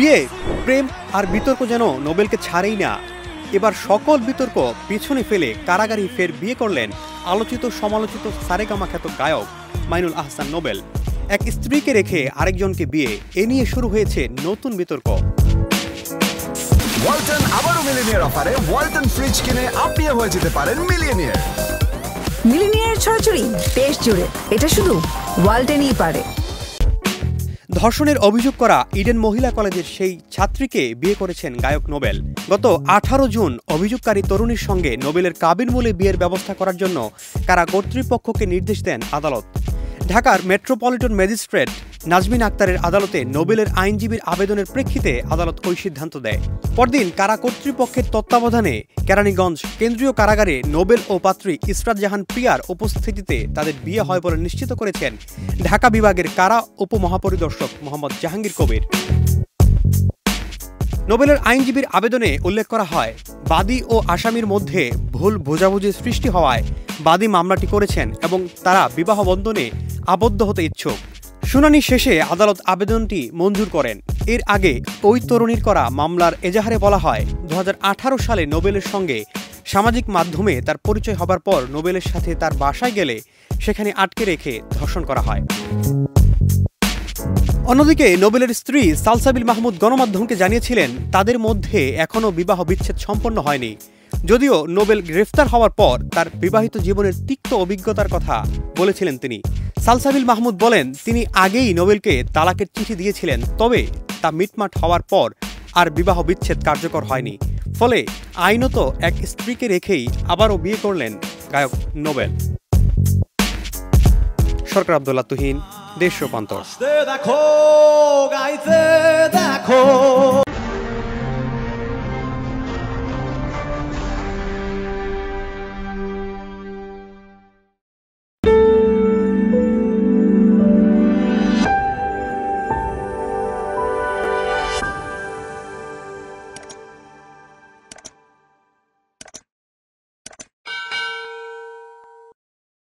বিয়ে, প্রেম আর বিতর্ক যেন নোবেলকে ছাড়েই না। এবার সকল বিতর্ক পিছনে ফেলে কারাগারেই ফের বিয়ে করলেন আলোচিত সমালোচিত সারেগামা খ্যাত গায়ক মাইনুল আহসান নোবেল। এক স্ত্রীকে রেখে আরেকজনকে বিয়ে, এ নিয়ে শুরু হয়েছে নতুন বিতর্ক। ওয়ালটন আবারও মিলিনিয়ার অফারে ওয়ালটন ফ্রিজ কিনে আপনিও হয়ে যেতে পারেন মিলিয়নিয়ার। মিলিনিয়ার ছড়াছড়ি দেশ জুড়ে, এটা শুধু ওয়ালটনই পারে। ধর্ষণের অভিযোগ করা ইডেন মহিলা কলেজের সেই ছাত্রীকে বিয়ে করেছেন গায়ক নোবেল। গত 18 জুন অভিযোগকারী তরুণীর সঙ্গে নোবেলের কাবিনমূলে বিয়ের ব্যবস্থা করার জন্য কারা কর্তৃপক্ষকে নির্দেশ দেন আদালত। ঢাকার মেট্রোপলিটন ম্যাজিস্ট্রেট নাজমিন আক্তারের আদালতে নোবেলের আইনজীবীর আবেদনের প্রেক্ষিতে আদালত ওই সিদ্ধান্ত দেয়। পরদিন কারা কর্তৃপক্ষের তত্ত্বাবধানে কেরানীগঞ্জ কেন্দ্রীয় কারাগারে নোবেল ও পাত্রী ইসরাত জাহান প্রিয়ার উপস্থিতিতে তাদের বিয়ে হয় বলে নিশ্চিত করেছেন ঢাকা বিভাগের কারা উপমহাপরিদর্শক মোহাম্মদ জাহাঙ্গীর কবির। নোবেলের আইনজীবীর আবেদনে উল্লেখ করা হয়, বাদী ও আসামির মধ্যে ভুল বোঝাবুঝি সৃষ্টি হওয়ায় বাদী মামলাটি করেছেন এবং তারা বিবাহ বন্ধনে আবদ্ধ হতে ইচ্ছুক। শুনানি শেষে আদালত আবেদনটি মঞ্জুর করেন। এর আগে ওই তরুণীর করা মামলার এজাহারে বলা হয়, 2018 সালে নোবেলের সঙ্গে সামাজিক মাধ্যমে তার পরিচয় হবার পর নোবেলের সাথে তার বাসায় গেলে সেখানে আটকে রেখে ধর্ষণ করা হয়। অন্যদিকে নোবেলের স্ত্রী সালসাবিল মাহমুদ গণমাধ্যমকে জানিয়েছিলেন তাদের মধ্যে এখনও বিবাহ বিচ্ছেদ সম্পন্ন হয়নি। যদিও নোবেল গ্রেফতার হওয়ার পর তার বিবাহিত জীবনের তিক্ত অভিজ্ঞতার কথা বলেছিলেন তিনি। সালসাবিল মাহমুদ বলেন, তিনি আগেই নোবেলকে তালাকের চিঠি দিয়েছিলেন, তবে তা মিটমাট হওয়ার পর আর বিবাহ বিচ্ছেদ কার্যকর হয়নি। ফলে আইনত এক স্ত্রীকে রেখেই আবারও বিয়ে করলেন গায়ক নোবেল। সরকার আব্দুল্লাহ তুহিন, দেশ রূপান্তর।